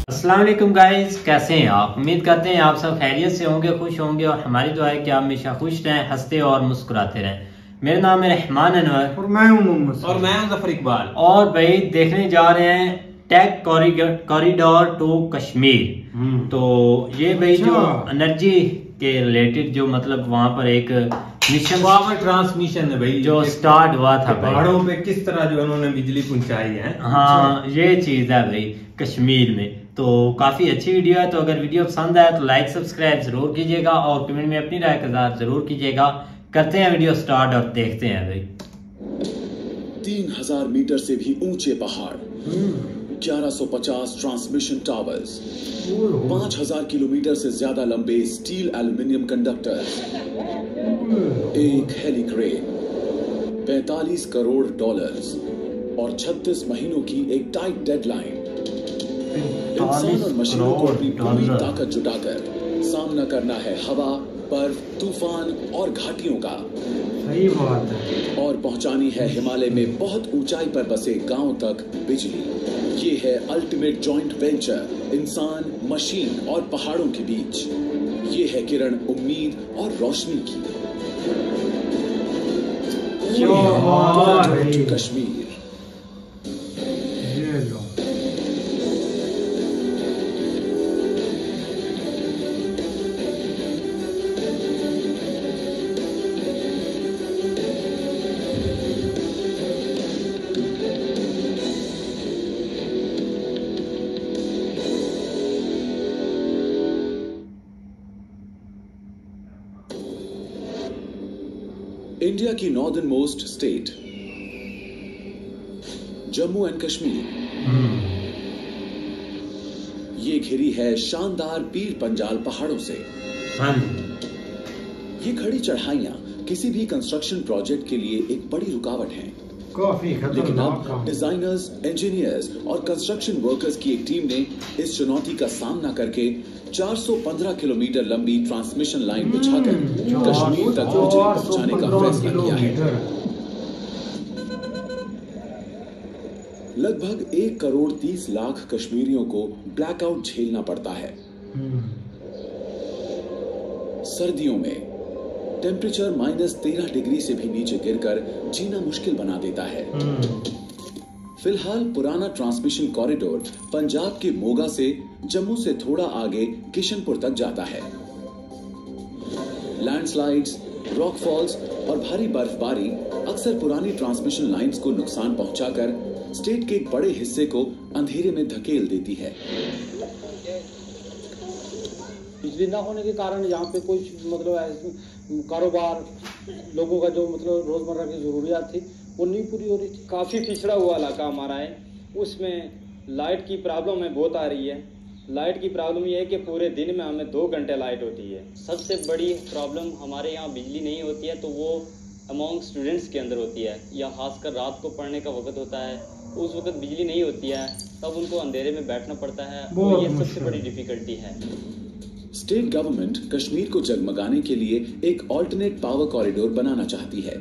अस्सलाम वालेकुम गाइस, कैसे हैं आप? उम्मीद करते हैं आप सब खैरियत से होंगे, खुश होंगे और हमारी दुआ है कि आप हमेशा खुश रहें, हंसते और मुस्कुराते रहें। मेरा नाम है रहमान अनवर और मैं हूं मोहम्मद और मैं हूं जफर इकबाल। और भाई देखने जा रहे हैं टेक कॉरिडोर टू कश्मीर। तो ये भाई जो एनर्जी के रिलेटेड जो मतलब वहाँ पर एक मिशन पावर ट्रांसमिशन है भाई, जो स्टार्ट हुआ था पहाड़ों पे किस तरह जो उन्होंने बिजली पहुंचाई है। हाँ, ये चीज है भाई कश्मीर में। तो काफी अच्छी वीडियो है। तो अगर वीडियो पसंद आए तो लाइक सब्सक्राइब जरूर कीजिएगा और कमेंट में अपनी राय का इज़हार जरूर कीजिएगा। करते हैं वीडियो स्टार्ट और देखते हैं भाई। 3000 मीटर से भी ऊंचे पहाड़, 1150 ट्रांसमिशन टावर्स, 5000 किलोमीटर से ज्यादा लंबे स्टील एल्युमिनियम कंडक्टर्स, एक हेलीक्रेन, 45 करोड़ डॉलर्स और 36 महीनों की एक टाइट डेडलाइन। इंसान और मशीनों को अपनी पूरी ताकत जुटाकर सामना करना है हवा, बर्फ, तूफान और घाटियों का। सही बात है। और पहुंचानी है हिमालय में बहुत ऊंचाई पर बसे गांव तक बिजली। ये है अल्टीमेट जॉइंट वेंचर, इंसान, मशीन और पहाड़ों के बीच। ये है किरण उम्मीद और रोशनी की। कश्मीर। ये लो। इंडिया की northern most state Jammu and Kashmir, ये घिरी है शानदार पीर पंजाल पहाड़ों से। ये खड़ी चढ़ाइयां किसी भी कंस्ट्रक्शन प्रोजेक्ट के लिए एक बड़ी रुकावट हैं। काफी खतरनाक काम। डिजाइनर्स, इंजीनियर्स और कंस्ट्रक्शन वर्कर्स की एक टीम ने इस चुनौती का सामना करके 415 किलोमीटर लंबी ट्रांसमिशन लाइन बिछाकर कश्मीर तक बिजली पहुंचाने का फैसला किया है। लगभग 1 करोड़ 30 लाख कश्मीरियों को ब्लैकआउट झेलना पड़ता है। सर्दियों में टेम्परेचर -13 डिग्री से भी नीचे गिरकर जीना मुश्किल बना देता है। फिलहाल पुराना ट्रांसमिशन कॉरिडोर पंजाब के मोगा से जम्मू से थोड़ा आगे किशनपुर तक जाता है। लैंडस्लाइड्स, रॉकफॉल्स और भारी बर्फबारी अक्सर पुरानी ट्रांसमिशन लाइंस को नुकसान पहुंचाकर स्टेट के एक बड़े हिस्से को अंधेरे में धकेल देती है। बिजली ना होने के कारण यहाँ पे कोई मतलब कारोबार, लोगों का जो मतलब रोजमर्रा की जरूरियात थी वो नहीं पूरी हो रही थी। काफ़ी पिछड़ा हुआ इलाका हमारा है, उसमें लाइट की प्रॉब्लम है बहुत आ रही है। लाइट की प्रॉब्लम ये है कि पूरे दिन में हमें 2 घंटे लाइट होती है। सबसे बड़ी प्रॉब्लम हमारे यहाँ बिजली नहीं होती है तो वो अमॉन्ग स्टूडेंट्स के अंदर होती है, या खासकर रात को पढ़ने का वक्त होता है, उस वक्त बिजली नहीं होती है, तब उनको अंधेरे में बैठना पड़ता है। तो ये सबसे बड़ी डिफिकल्टी है। स्टेट गवर्नमेंट कश्मीर को जगमगाने के लिए एक ऑल्टरनेट पावर कॉरिडोर बनाना चाहती है।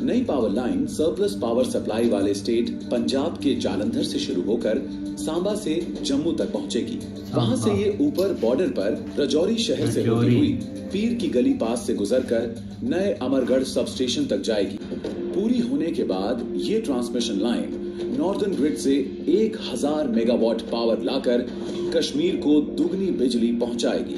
नई power line surplus power supply वाले स्टेट पंजाब के जालंधर से शुरू होकर सांबा से जम्मू तक पहुंचेगी। वहां से ये ऊपर बॉर्डर पर रजौरी शहर से होती हुई पीर की गली पास से गुजरकर नए अमरगढ़ सब स्टेशन तक जाएगी। पूरी होने के बाद ये ट्रांसमिशन लाइन नॉर्दर्न ग्रिड से 1000 मेगावाट पावर लाकर कश्मीर को दुगनी बिजली पहुंचाएगी।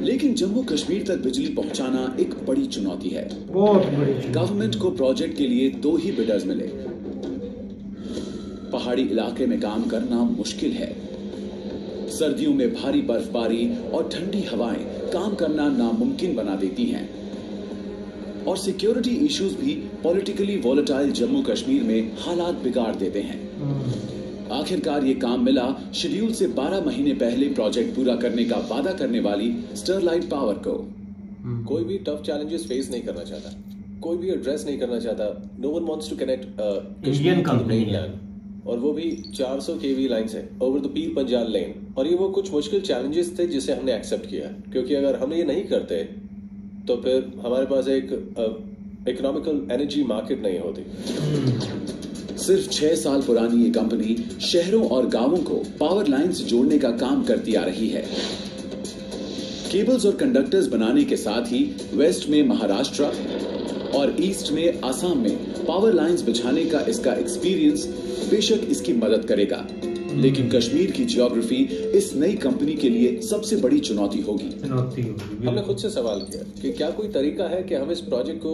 लेकिन जम्मू कश्मीर तक बिजली पहुंचाना एक बड़ी चुनौती है। बहुत बड़ी चुनौती। गवर्नमेंट को प्रोजेक्ट के लिए 2 ही बिडर्स मिले। पहाड़ी इलाके में काम करना मुश्किल है। सर्दियों में भारी बर्फबारी और ठंडी हवाएं काम करना नामुमकिन बना देती हैं। और सिक्योरिटी इश्यूज भी पॉलिटिकली वॉलेटाइल जम्मू कश्मीर में हालात बिगाड़ देते हैं। आखिरकार ये काम मिला शेड्यूल से 12 महीने पहले प्रोजेक्ट पूरा करने का वादा करने वाली स्टरलाइट पावर को। कोई भी टफ चैलेंजेस फेस नहीं करना चाहता, कोई भी एड्रेस नहीं करना चाहता। No one wants to connect Indian company है। और वो भी 400 kV लाइन से ओवर द पीर पंजाल लेन। और ये वो कुछ मुश्किल चैलेंजेस थे जिसे हमने एक्सेप्ट किया, क्योंकि अगर हम ये नहीं करते तो फिर हमारे पास एक इकोनॉमिकल एनर्जी मार्केट नहीं होती। सिर्फ 6 साल पुरानी ये कंपनी शहरों और गांवों को पावर लाइन से जोड़ने का काम करती आ रही है। केबल्स और कंडक्टर्स बनाने के साथ ही वेस्ट में महाराष्ट्र और ईस्ट में असम में पावर लाइंस बिछाने का इसका एक्सपीरियंस बेशक इसकी मदद करेगा, लेकिन कश्मीर की जियोग्राफी इस नई कंपनी के लिए सबसे बड़ी चुनौती होगी। हमने खुद से सवाल किया कि क्या कोई तरीका है कि हम इस प्रोजेक्ट को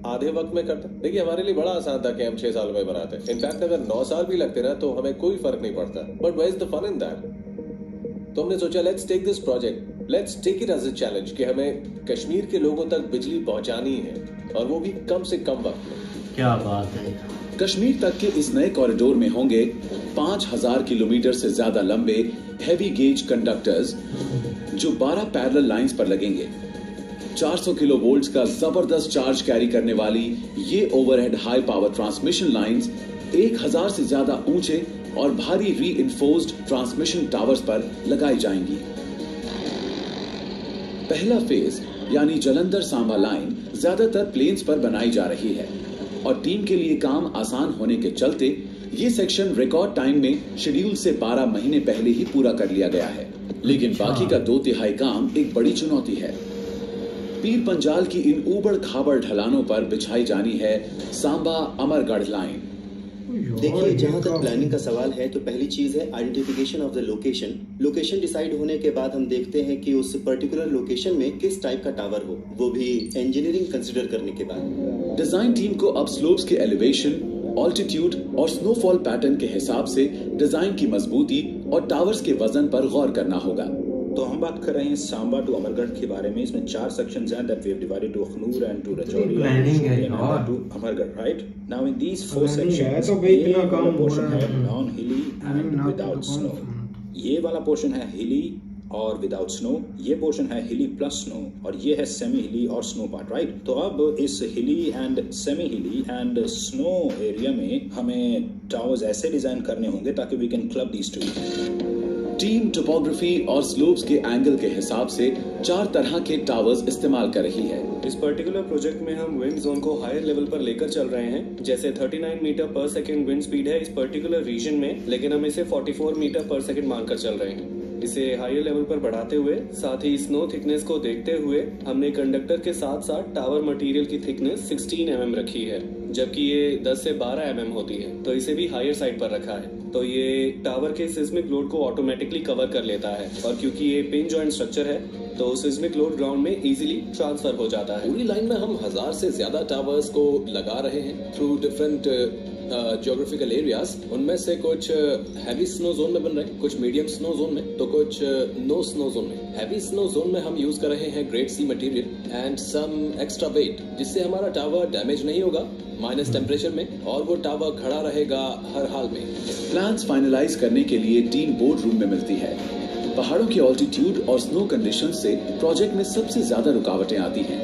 आधे वक्त में करते। देखिए, हमारे लिए बड़ा आसान था कि हम 6 साल में बनाते। इनफैक्ट अगर 9 साल भी लगते ना तो हमें कोई फर्क नहीं पड़ता। But where is the fun in that? तो हमने सोचा let's take this project, let's take it as a challenge कि हमें कश्मीर के लोगों तक बिजली पहुंचानी है, और वो भी कम से कम वक्त में। क्या बात है। कश्मीर तक के इस नए कॉरिडोर में होंगे 5000 किलोमीटर से ज्यादा लंबे हैवी गेज कंडक्टर्स जो 12 पैरेलल लाइंस पर लगेंगे। 400 किलो वोल्ट का जबरदस्त चार्ज कैरी करने वाली ये overhead high power transmission lines 1000 से ज्यादा ऊंचे और भारी रीइंफोर्स्ड ट्रांसमिशन टावर्स पर लगाई जाएंगी। पहला फेज यानी जलंधर सांबा लाइन ज्यादातर प्लेन्स पर बनाई जा रही है, और टीम के लिए काम आसान होने के चलते ये सेक्शन रिकॉर्ड टाइम में शेड्यूल से 12 महीने पहले ही पूरा कर लिया गया है। लेकिन बाकी का 2/3 काम एक बड़ी चुनौती है। पीर पंजाल की इन ऊबड़ खाबड़ ढलानों पर बिछाई जानी है सांबा अमरगढ़ लाइन। देखिए, जहाँ तक प्लानिंग का सवाल है तो पहली चीज है identification of the location. Location decide होने के बाद हम देखते हैं कि उस पर्टिकुलर लोकेशन में किस टाइप का टावर हो, वो भी इंजीनियरिंग कंसिडर करने के बाद। डिजाइन टीम को अब स्लोप्स के एलिवेशन, ऑल्टीट्यूड और स्नोफॉल पैटर्न के हिसाब से डिजाइन की मजबूती और टावर्स के वजन पर गौर करना होगा। तो हम बात कर रहे हैं सांबा टू अमरगढ़ के बारे में। इसमें 4 सेक्शंस हैं that we have divided to Akhnoor and to Rajouri to Amargarh, right? Now in these 4 sections ये वाला पोर्शन है नॉन हिली एंड विदाउट स्नो, ये वाला पोर्शन है हिली और विदाउट स्नो, ये पोर्शन है हिली प्लस स्नो, और ये है सेमी हिली और स्नो पार्ट, राइट? तो अब इस hilly and semi hilly and snow area में हमें टावर्स ऐसे डिजाइन करने होंगे ताकि we can club these two. Team topography और स्लोप्स के एंगल के हिसाब से 4 तरह के टावर्स इस्तेमाल कर रही है। इस पर्टिकुलर प्रोजेक्ट में हम विंड जोन को हायर लेवल पर लेकर चल रहे हैं। जैसे 39 मीटर पर सेकंड विंड स्पीड है इस पर्टिकुलर रीजन में, लेकिन हम इसे 44 मीटर पर सेकंड मानकर चल रहे हैं। इसे हायर लेवल पर बढ़ाते हुए, साथ ही स्नो थिकनेस को देखते हुए हमने कंडक्टर के साथ साथ टावर मटेरियल की थिकनेस 16 mm रखी है, जबकि ये 10 से 12 mm होती है, तो इसे भी हायर साइड पर रखा है। तो ये टावर के सिस्मिक लोड को ऑटोमेटिकली कवर कर लेता है, और क्योंकि ये पिन जॉइंट स्ट्रक्चर है तो सिस्मिक लोड ग्राउंड में इजीली ट्रांसफर हो जाता है। पूरी लाइन में हम 1000 से ज्यादा टावर्स को लगा रहे हैं थ्रू डिफरेंट ज्योग्राफिकल एरियाज। उनमें से कुछ हैवी स्नो जोन में बन रहे हैं, कुछ मीडियम स्नो जोन में, तो कुछ नो स्नो जोन में। हैवी स्नो जोन में हम यूज कर रहे हैं grade C material and some extra weight, जिससे हमारा टावर डैमेज नहीं होगा माइनस टेम्परेचर में, और वो टावर खड़ा रहेगा हर हाल में। प्लान्स फाइनलाइज करने के लिए टीम बोर्ड रूम में मिलती है। पहाड़ों के ऑल्टीट्यूड और स्नो कंडीशंस से प्रोजेक्ट में सबसे ज्यादा रुकावटें आती हैं।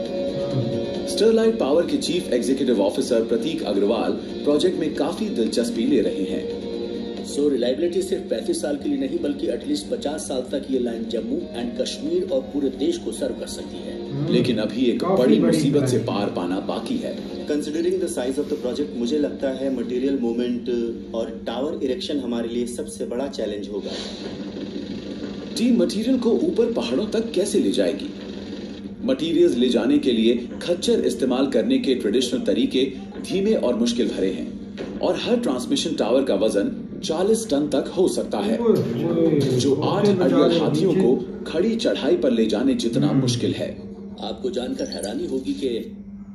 स्टरलाइट पावर के चीफ एग्जीक्यूटिव ऑफिसर प्रतीक अग्रवाल प्रोजेक्ट में काफी दिलचस्पी ले रहे हैं। सो रिलायबिलिटी सिर्फ 35 साल के लिए नहीं बल्कि एटलीस्ट 50 साल तक ये लाइन जम्मू एंड कश्मीर और पूरे देश को सर्व कर सकती है। लेकिन अभी एक बड़ी मुसीबत से पार पाना बाकी है। Considering the size of the project, मुझे लगता है मटेरियल मूवमेंट और टावर इरेक्शन हमारे लिए सबसे बड़ा चैलेंज होगा। टीम मटेरियल को ऊपर पहाड़ों तक कैसे ले जाएगी? मटेरियल्स ले जाने के लिए खच्चर इस्तेमाल करने के ट्रेडिशनल तरीके धीमे और मुश्किल भरे हैं, और हर ट्रांसमिशन टावर का वजन 40 टन तक हो सकता है, जो 8 अड़ियल हाथियों को खड़ी चढ़ाई पर ले जाने जितना मुश्किल है। आपको जानकर हैरानी होगी कि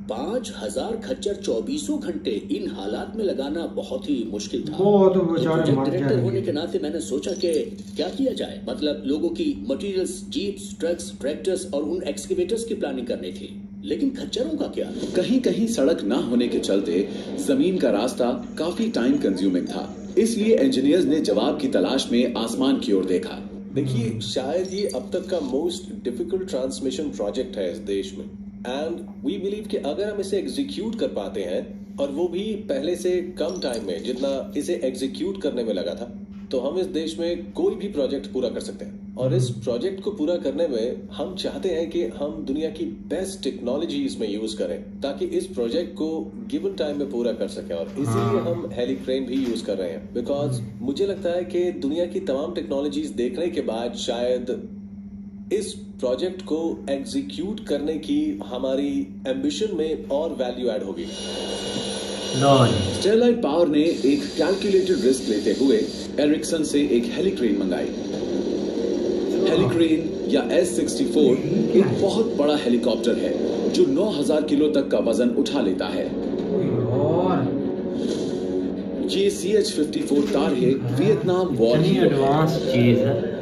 5000 खच्चर 24 घंटे इन हालात में लगाना बहुत ही मुश्किल था। डायरेक्टर होने के नाते मैंने सोचा कि क्या किया जाए, मतलब लोगों की मटेरियल्स, जीप्स, ट्रक्स, ट्रैक्टर्स और उन एक्सकेवेटर्स की प्लानिंग करनी थी, लेकिन खच्चरों का क्या? कहीं कहीं सड़क न होने के चलते जमीन का रास्ता काफी टाइम कंज्यूमिंग था, इसलिए इंजीनियर्स ने जवाब की तलाश में आसमान की ओर देखा। देखिए, शायद ये अब तक का मोस्ट डिफिकल्ट ट्रांसमिशन प्रोजेक्ट है इस देश में, एंड वी बिलीव कि अगर हम इसे एग्जीक्यूट कर पाते हैं और वो भी पहले से कम टाइम में जितना इसे एग्जीक्यूट करने में लगा था। तो हम इस देश में कोई भी प्रोजेक्ट पूरा कर सकते हैं, और इस प्रोजेक्ट को पूरा करने में हम चाहते हैं कि हम दुनिया की बेस्ट टेक्नोलॉजी इसमें यूज करें ताकि इस प्रोजेक्ट को गिवन टाइम में पूरा कर सकें। और इसीलिए हम हेलीक्रेन भी यूज कर रहे हैं, बिकॉज मुझे लगता है कि दुनिया की तमाम टेक्नोलॉजीज देखने के बाद शायद इस प्रोजेक्ट को एग्जीक्यूट करने की हमारी एम्बिशन में और वैल्यू ऐड होगी। स्टेरलाइट पावर ने एक कैलकुलेटेड रिस्क लेते हुए एरिक्सन से एक हेलीक्रेन मंगाई। हेलीक्रेन या S-64 एक बहुत बड़ा हेलीकॉप्टर है जो 9000 किलो तक का वजन उठा लेता है। ये CH-54 तारहे वियतनाम वॉर की एडवांस चीज है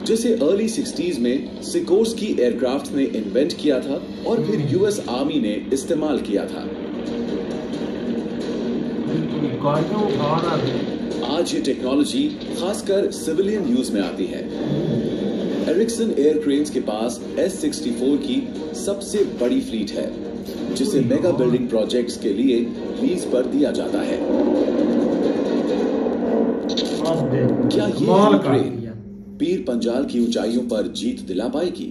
जिसे अर्ली 60s में सिकोर्स्की एयरक्राफ्ट ने इन्वेंट किया था और फिर US आर्मी ने इस्तेमाल किया था। आज ये टेक्नोलॉजी खासकर सिविलियन यूज में आती है। एरिक्सन एयरक्रेन्स के पास S-64 की सबसे बड़ी फ्लीट है जिसे मेगा बिल्डिंग प्रोजेक्ट्स के लिए लीज पर दिया जाता है। क्या ये हेलीक्रेन पीर पंजाल की ऊंचाइयों पर जीत दिला पाएगी?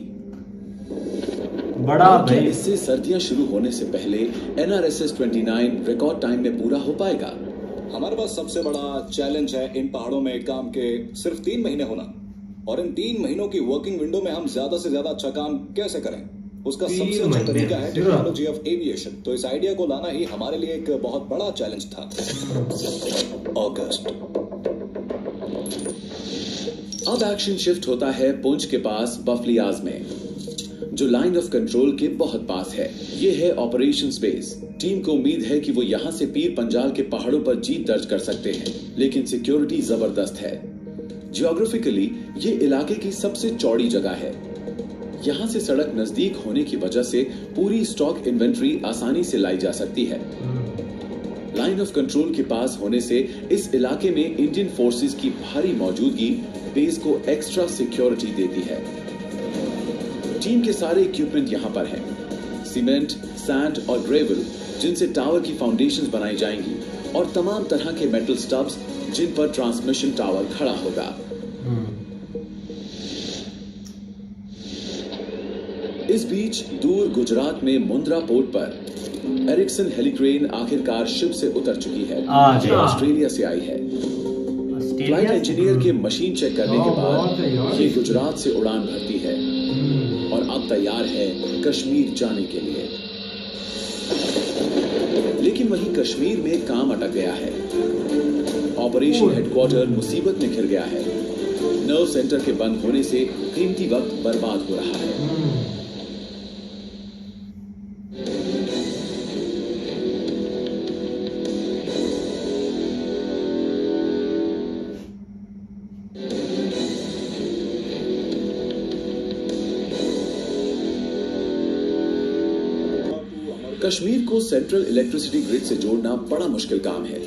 बड़ा क्या इससे सर्दियां शुरू होने से पहले NRSS 29 रिकॉर्ड टाइम में पूरा हो पाएगा? हमारे पास सबसे बड़ा चैलेंज है इन पहाड़ों में काम के सिर्फ 3 महीने होना, और इन 3 महीनों की वर्किंग विंडो में हम ज्यादा से ज्यादा अच्छा काम कैसे करें, उसका सबसे अच्छा तरीका है टेक्नोलॉजी ऑफ एविएशन। तो इस आइडिया को लाना ही हमारे लिए एक बहुत बड़ा चैलेंज था। अगस्त। अब एक्शन शिफ्ट होता है पुंछ के पास बफलियाज में, जो लाइन ऑफ कंट्रोल के बहुत पास है। ये है ऑपरेशन स्पेस। टीम को उम्मीद है कि वो यहाँ से पीर पंजाल के पहाड़ों पर जीत दर्ज कर सकते हैं, लेकिन सिक्योरिटी जबरदस्त है। जियोग्राफिकली ये इलाके की सबसे चौड़ी जगह है। यहाँ से सड़क नजदीक होने की वजह से पूरी स्टॉक इन्वेंट्री आसानी से लाई जा सकती है। लाइन ऑफ कंट्रोल के पास होने से इस इलाके में इंडियन फोर्सेस की भारी मौजूदगी बेस को एक्स्ट्रा सिक्योरिटी देती है। टीम के सारे इक्विपमेंट यहाँ पर हैं। सीमेंट, सैंड और ग्रेवल जिनसे टावर की फाउंडेशंस बनाई जाएंगी, और तमाम तरह के मेटल स्टब्स जिन पर ट्रांसमिशन टावर खड़ा होगा। इस बीच दूर गुजरात में मुंद्रा पोर्ट पर एरिक्सन हेलीक्रेन आखिरकार शिप से उतर चुकी है जो ऑस्ट्रेलिया से आई है। फ्लाइट इंजीनियर के मशीन चेक करने के बाद ये गुजरात से उड़ान भरती है और अब तैयार है कश्मीर जाने के लिए। लेकिन वहीं कश्मीर में काम अटक गया है। ऑपरेशन हेडक्वार्टर मुसीबत में घिर गया है। नर्व सेंटर के बंद होने से कीमती वक्त बर्बाद हो रहा है। कश्मीर को सेंट्रल इलेक्ट्रिसिटी ग्रिड से जोड़ना बड़ा मुश्किल काम है।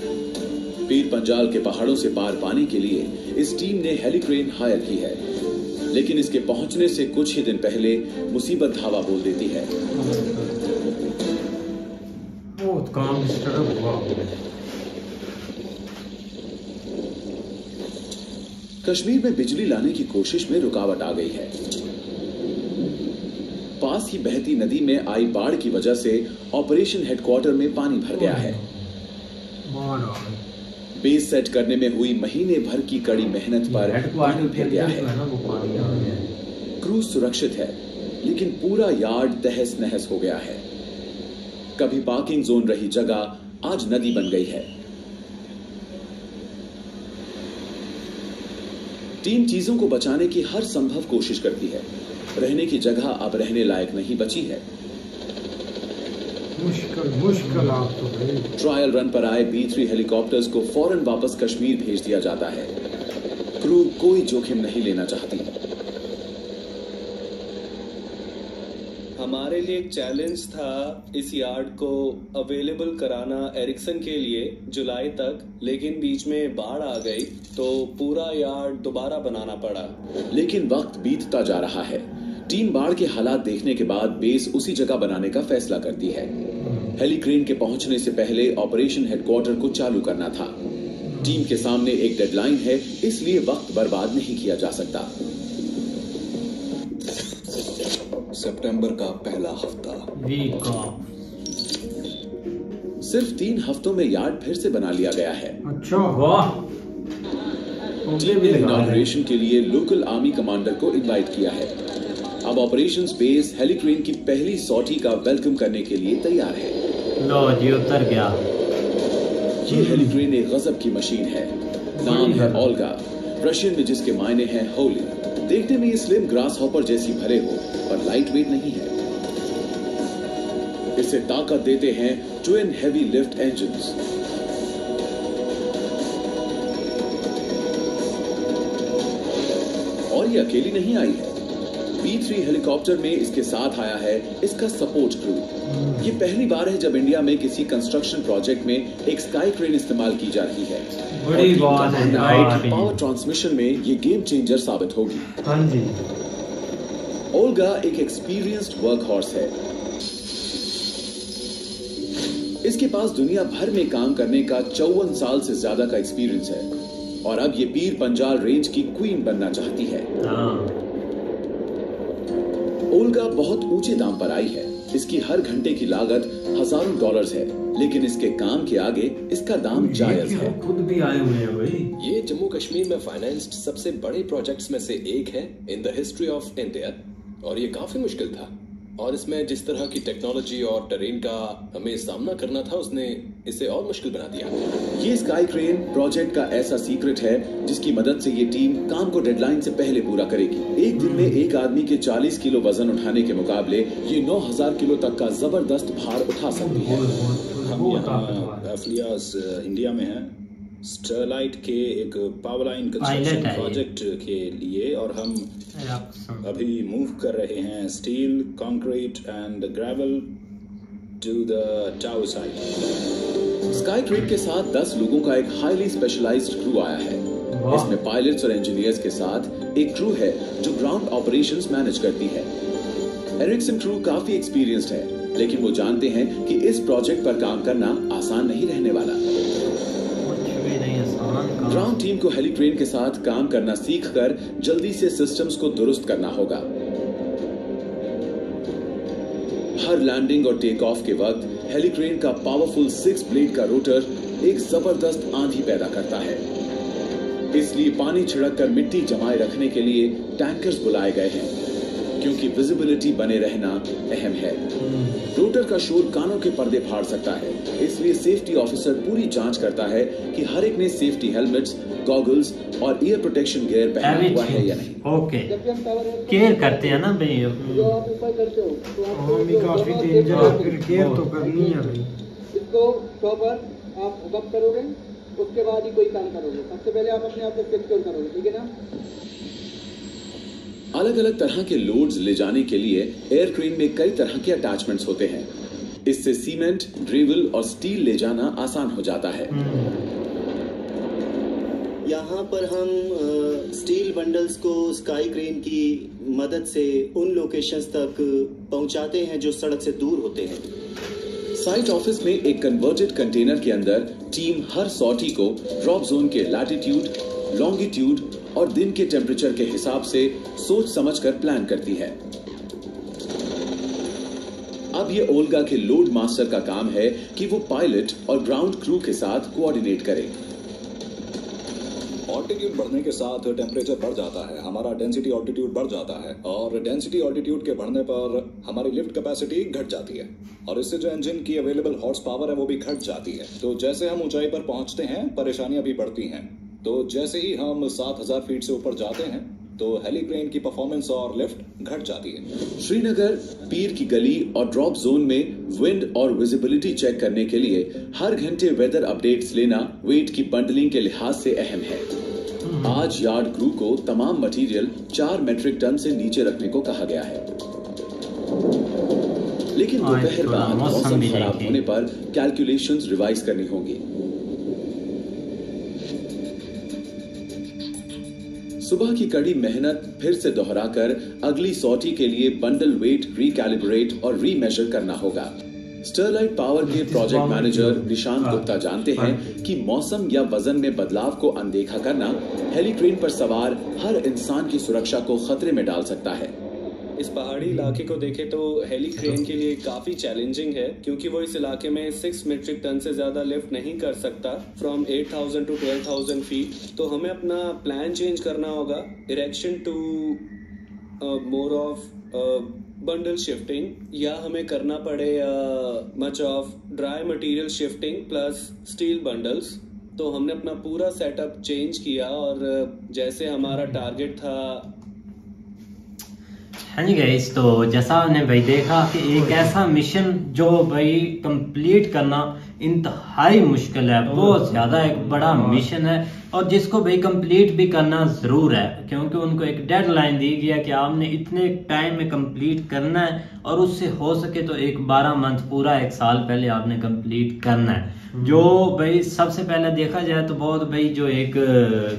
पीर पंजाल के पहाड़ों से पार पाने के लिए इस टीम ने हेलीक्रेन हायर की है, लेकिन इसके पहुंचने से कुछ ही दिन पहले मुसीबत धावा बोल देती है। बहुत काम डिस्टर्ब हुआ। कश्मीर में बिजली लाने की कोशिश में रुकावट आ गई है। पास ही बहती नदी में आई बाढ़ की वजह से ऑपरेशन हेडक्वार्टर में पानी भर गया है। बेस सेट करने में हुई महीने भर की कड़ी मेहनत पर पानी भर गया है। क्रू सुरक्षित है, लेकिन पूरा यार्ड तहस नहस हो गया है। कभी पार्किंग जोन रही जगह आज नदी बन गई है। टीम चीजों को बचाने की हर संभव कोशिश करती है। रहने की जगह अब रहने लायक नहीं बची है। मुश्किल आप तो भाई। ट्रायल रन पर आए B-3 हेलीकॉप्टर्स को फौरन वापस कश्मीर भेज दिया जाता है। क्रू कोई जोखिम नहीं लेना चाहती। हमारे लिए एक चैलेंज था इस यार्ड को अवेलेबल कराना एरिक्सन के लिए जुलाई तक, लेकिन बीच में बाढ़ आ गई तो पूरा यार्ड दोबारा बनाना पड़ा। लेकिन वक्त बीतता जा रहा है। टीम बाढ़ के हालात देखने के बाद बेस उसी जगह बनाने का फैसला करती है। हेलीक्रेन के पहुंचने से पहले ऑपरेशन हेडक्वार्टर को चालू करना था। टीम के सामने एक डेडलाइन है, इसलिए वक्त बर्बाद नहीं किया जा सकता। सितंबर का पहला हफ्ता। सिर्फ 3 हफ्तों में यार्ड फिर से बना लिया गया है। अच्छा वाह। टीम ने इनॉग्रेशन के लिए लोकल आर्मी कमांडर को इनवाइट किया है। अब ऑपरेशंस बेस हेलीक्रेन की पहली सॉर्टी का वेलकम करने के लिए तैयार है। लो जी उतर गया। ये हेलीक्रेन एक गजब की मशीन है। नाम है ओल्गा, रशियन में जिसके मायने हैं होली। देखने में ये स्लिम ग्रास हॉपर जैसी भरे हो और लाइट वेट नहीं है। इसे ताकत देते हैं ट्विन हेवी लिफ्ट इंजन्स। और ये अकेली नहीं आई है। B3 हेलीकॉप्टर में इसके साथ आया है इसका सपोर्ट क्रू। ये पहली बार है जब इंडिया में किसी कंस्ट्रक्शन प्रोजेक्ट में एक स्काई क्रेन इस्तेमाल की जा रही है। बड़ी बात है। पावर ट्रांसमिशन में ये गेम चेंजर साबित होगी। हाँ जी। ओल्गा एक एक्सपीरियंस्ड वर्क हॉर्स है। इसके पास दुनिया भर में काम करने का 54 साल से ज्यादा का एक्सपीरियंस है और अब ये पीर पंजाल रेंज की क्वीन बनना चाहती है। ओल्गा बहुत ऊंचे दाम पर आई है। इसकी हर घंटे की लागत हजारों डॉलर्स है, लेकिन इसके काम के आगे इसका दाम जायज है। खुद भी आए हुए हैं भाई। ये जम्मू कश्मीर में फाइनेंस्ड सबसे बड़े प्रोजेक्ट्स में से एक है in the history of India और ये काफी मुश्किल था। और इसमें जिस तरह की टेक्नोलॉजी और टेरेन का हमें सामना करना था उसने इसे और मुश्किल बना दिया। ये स्काई क्रेन प्रोजेक्ट का ऐसा सीक्रेट है जिसकी मदद से ये टीम काम को डेडलाइन से पहले पूरा करेगी। एक दिन में एक आदमी के 40 किलो वजन उठाने के मुकाबले ये 9000 किलो तक का जबरदस्त भार उठा सकती है। हम यहाँ एफ्लियास इंडिया में हैं स्टरलाइट के एक पावर लाइन कंस्ट्रक्शन प्रोजेक्ट के लिए और हम अभी मूव कर रहे हैं steel, concrete and gravel to the tower site. Sky crane के साथ 10 लोगों का एक हाईली स्पेशलाइज्ड क्रू आया है। इसमें पायलट्स और इंजीनियर्स के साथ एक क्रू है जो ग्राउंड ऑपरेशंस मैनेज करती है। एरिक्सन क्रू काफी एक्सपीरियंस्ड है, लेकिन वो जानते हैं कि इस प्रोजेक्ट पर काम करना आसान नहीं रहने वाला। ग्राउंड टीम को हेलीक्रेन के साथ काम करना सीखकर जल्दी से सिस्टम्स को दुरुस्त करना होगा। हर लैंडिंग और टेक ऑफ के वक्त हेलीक्रेन का पावरफुल 6 ब्लेड का रोटर एक जबरदस्त आंधी पैदा करता है। इसलिए पानी छिड़क कर मिट्टी जमाए रखने के लिए टैंकर्स बुलाए गए हैं, क्योंकि विजिबिलिटी बने रहना अहम है। रोटर का शोर कानों के पर्दे फाड़ सकता है, इसलिए सेफ्टी ऑफिसर पूरी जांच करता है कि हर एक ने सेफ्टी हेलमेट्स, गॉगल्स और ईयर प्रोटेक्शन गियर पहना हुआ है या नहीं। ओके, केयर करते हैं ना भाई। जो आप ऊपर करते हो तो आप काफी डेंजर है, फिर केयर तो करनी है भाई। इसको प्रॉपर आप हुकअप करोगे, उसके बाद ही कोई काम करोगे। सबसे पहले आप अपने आप को सिक्योर करोगे, ठीक है ना। अलग अलग तरह के लोड्स ले जाने के लिए एयर क्रेन में कई तरह के अटैचमेंट्स होते हैं। इससे सीमेंट, ग्रेवल और स्टील ले जाना आसान हो जाता है। यहाँ पर हम स्टील बंडल्स को स्काई क्रेन की मदद से उन लोकेशंस तक पहुंचाते हैं जो सड़क से दूर होते हैं। साइट ऑफिस में एक कन्वर्टेड कंटेनर के अंदर टीम हर सॉर्टी को ड्रॉप जोन के लैटिट्यूड, लॉन्गिट्यूड और दिन के टेम्परेचर के हिसाब से सोच समझकर प्लान करती है। अब ये ओल्गा के लोड मास्टर का काम है कि वो पायलट और ग्राउंड क्रू के साथ कोऑर्डिनेट करे। ऑल्टीट्यूड बढ़ने के साथ टेम्परेचर बढ़ जाता है, हमारा डेंसिटी ऑल्टीट्यूड बढ़ जाता है और डेंसिटी ऑल्टीट्यूड के बढ़ने पर हमारी लिफ्ट कैपेसिटी घट जाती है और इससे जो इंजन की अवेलेबल हॉर्स पावर है वो भी घट जाती है। तो जैसे हम ऊंचाई पर पहुंचते हैं परेशानियां भी बढ़ती हैं। तो जैसे ही हम 7000 फीट से ऊपर जाते हैं तो हेलीक्रेन की परफॉर्मेंस और लिफ्ट घट जाती है। श्रीनगर, पीर की गली और ड्रॉप जोन में विंड और विजिबिलिटी चेक करने के लिए हर घंटे वेदर अपडेट्स लेना वेट की बंडलिंग के लिहाज से अहम है। आज यार्ड क्रू को तमाम मटेरियल 4 मेट्रिक टन से नीचे रखने को कहा गया है, लेकिन दोपहर बाद मौसम खराब होने पर कैलकुलेशंस रिवाइज करनी होंगी। सुबह की कड़ी मेहनत फिर से दोहराकर अगली सॉर्टी के लिए बंडल वेट रिकैलिब्रेट और रीमेजर करना होगा। स्टरलाइट पावर के प्रोजेक्ट मैनेजर निशांत गुप्ता जानते हैं कि मौसम या वजन में बदलाव को अनदेखा करना हेलीक्रेन पर सवार हर इंसान की सुरक्षा को खतरे में डाल सकता है। इस पहाड़ी इलाके को देखें तो हेलीक्रेन के लिए काफी चैलेंजिंग है, क्योंकि वो इस इलाके में 6 मीट्रिक टन से ज्यादा लिफ्ट नहीं कर सकता फ्रॉम 8,000 टू 12,000 फीट। तो हमें अपना प्लान चेंज करना होगा, direction to more of bundle shifting, या हमें करना पड़े much of dry material shifting plus steel bundles. तो हमने अपना पूरा सेटअप चेंज किया और जैसे हमारा टारगेट था। हाँ जी गाइस, तो जैसा आपने भाई देखा कि एक ऐसा मिशन जो भाई कंप्लीट करना इंतहाई मुश्किल है, बहुत ज्यादा एक बड़ा मिशन है और जिसको भाई कंप्लीट भी करना जरूर है, क्योंकि उनको एक डेडलाइन दी गया कि आपने इतने टाइम में कंप्लीट करना है और उससे हो सके तो एक 12 मंथ पूरा 1 साल पहले आपने कंप्लीट करना है। जो भाई सबसे पहले देखा जाए तो बहुत भाई जो एक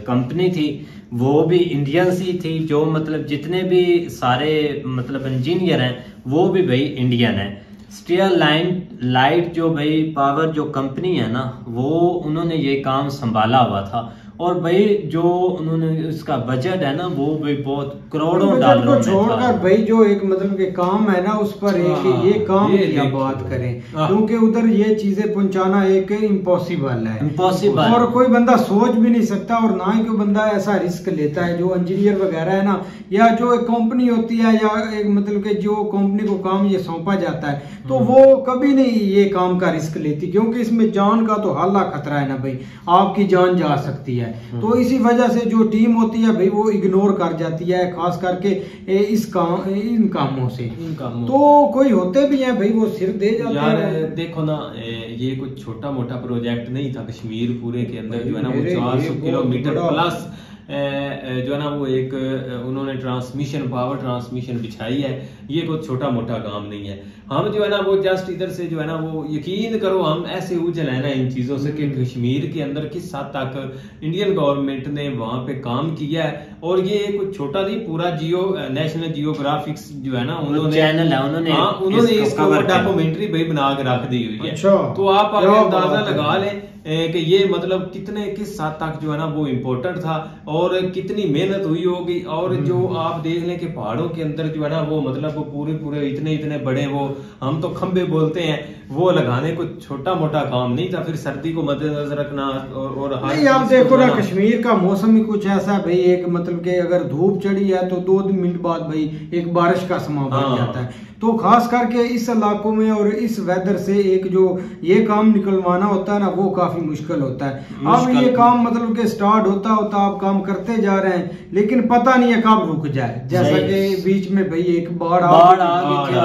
कंपनी थी वो भी इंडियंस ही थी, जो मतलब जितने भी सारे मतलब इंजीनियर हैं वो भी भाई इंडियन है। स्टरलाइट जो भाई पावर जो कंपनी है ना, वो उन्होंने ये काम संभाला हुआ था और भाई जो उन्होंने इसका बजट है ना वो भी बहुत करोड़ों डॉलरों में छोड़कर भाई जो एक मतलब के काम है ना उस पर एक ये काम की बात करें, क्योंकि उधर ये चीजें पहुंचाना एक इम्पॉसिबल है, इम्पॉसिबल और कोई बंदा सोच भी नहीं सकता और ना ही कोई बंदा ऐसा रिस्क लेता है। जो इंजीनियर वगैरह है ना, या जो एक कंपनी होती है या एक मतलब के जो कंपनी को काम ये सौंपा जाता है तो वो कभी नहीं ये काम का रिस्क लेती, क्योंकि इसमें जान का तो हल्ला खतरा है ना भाई, आपकी जान जा सकती है। तो इसी वजह से जो टीम होती है भाई वो इग्नोर कर जाती है, खास करके इन कामों से। तो कोई होते भी हैं भाई वो सिर दे जाते हैं। देखो ना, ये कुछ छोटा मोटा प्रोजेक्ट नहीं था। कश्मीर पूरे के अंदर जो है ना वो 400 किलोमीटर प्लस जो है ना वो एक उन्होंने पावर ट्रांसमिशन बिछाई है। ये कोई छोटा मोटा काम नहीं है। हम जो है ना वो जस्ट इधर से जो है ना वो यकीन करो हम ऐसे उछल है ना इन चीजों से कि कश्मीर के अंदर किस हद तक इंडियन गवर्नमेंट ने वहां पे काम किया है। और ये कुछ छोटा नहीं, पूरा नेशनल जियोग्राफिक्स जो है ना उन्होंने चैनल है, उन्होंने इसको डॉक्यूमेंट्री भाई बना के रख दी हुई है। तो आप अंदाजा लगा लें कि ये मतलब किस हद तक जो है ना वो इम्पोर्टेंट था और कितनी मेहनत हुई होगी। और जो आप देख लें कि पहाड़ों के अंदर जो है ना वो मतलब वो पूरे इतने बड़े वो हम तो खंबे बोलते हैं, वो लगाने को छोटा मोटा काम नहीं था। फिर सर्दी को मद्देनजर रखना और नहीं, आप देखो ना कश्मीर का मौसम ही कुछ ऐसा है भाई, एक मतलब के अगर धूप चढ़ी है तो 2 मिनट बाद भाई एक बारिश का समा बन जाता है। तो खास करके इस इलाकों में और इस वेदर से एक जो ये काम निकलवाना होता है ना वो काफी मुश्किल होता है। अब ये काम मतलब के स्टार्ट होता आप काम करते जा रहे हैं, लेकिन पता नहीं है कब रुक जाए। जैसा कि बीच में भाई एक बाढ़ आ गई थी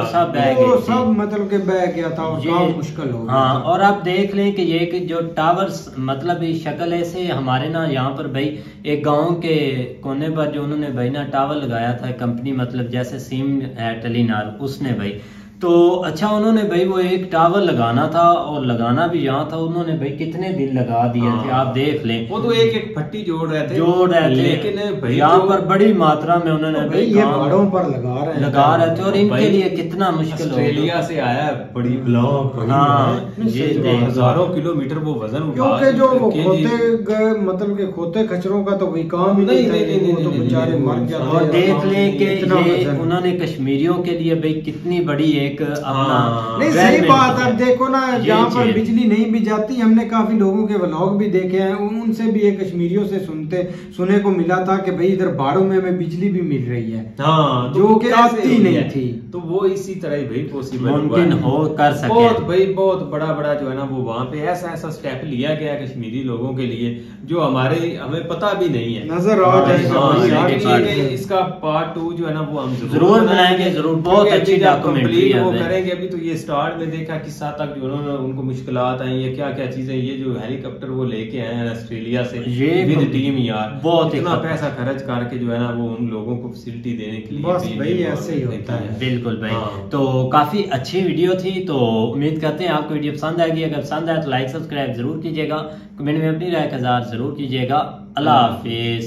और सब मतलब के बह गया था और काम मुश्किल हो गया। हाँ, और आप देख लें कि ये जो टावर्स मतलब शक्ल ऐसे हमारे ना यहाँ पर भाई एक गांव के कोने पर जो उन्होंने भाई ना टावर लगाया था कंपनी, मतलब जैसे सिम है टेलीनार उसने भाई, तो अच्छा उन्होंने भाई वो एक टावर लगाना था और लगाना भी यहाँ था, उन्होंने भाई कितने दिन लगा दिए थे। आप देख लें वो तो एक पट्टी जोड़ रहे थे लेकिन भाई यहाँ पर बड़ी मात्रा में उन्होंने भाई ये पहाड़ों पर लगा रहे थे और इनके लिए कितना मुश्किल हो। ऑस्ट्रेलिया से आया बड़ी ब्लॉक, हजारों किलोमीटर वो वजन, क्योंकि जो खोते मतलब के खोते खचरों का तो वही काम ही नहीं था, वो तो बेचारे मर जाते। और देख लें कि उन्होंने कश्मीरियों के लिए भाई कितनी बड़ी नहीं सही बात। अब देखो ना जहाँ पर बिजली नहीं भी जाती, हमने काफी लोगों के व्लॉग भी देखे हैं, उनसे भी एक कश्मीरियों से सुने को मिला था कि भाई इधर बाड़ों में हमें बिजली भी मिल रही है, जो कि आती नहीं थी। तो वो इसी तरह ही भाई पॉसिबल मुमकिन हो कर सके। बहुत बड़ा जो है ना वो वहाँ पे ऐसा स्टेप लिया गया कश्मीरी लोगों के लिए जो हमें पता भी नहीं है। नजर आ जाएगा। इसका पार्ट 2 जो है ना वो हम जरूर बनाएंगे, जरूर बहुत अच्छी डॉक्यूमेंट्री वो करेंगे। अभी तो ये स्टार्ट में देखा किस हद तक जो उन्होंने उनको मुश्किलात आई है, क्या चीजें, ये जो हेलीकॉप्टर वो लेके आए हैं ऑस्ट्रेलिया से विद टीम, यार बहुत इतना पैसा खर्च करके जो है ना वो उन लोगों को फैसिलिटी देने के लिए बस भाई ऐसे ही होता है। बिल्कुल भाई। तो काफी अच्छी वीडियो थी, तो उम्मीद करते हैं आपको वीडियो पसंद आएगी। अगर पसंद आए तो लाइक सब्सक्राइब जरूर कीजिएगा, कमेंट में अपनी राय का इज़हार जरूर कीजिएगा। अल्लाह हाफिज।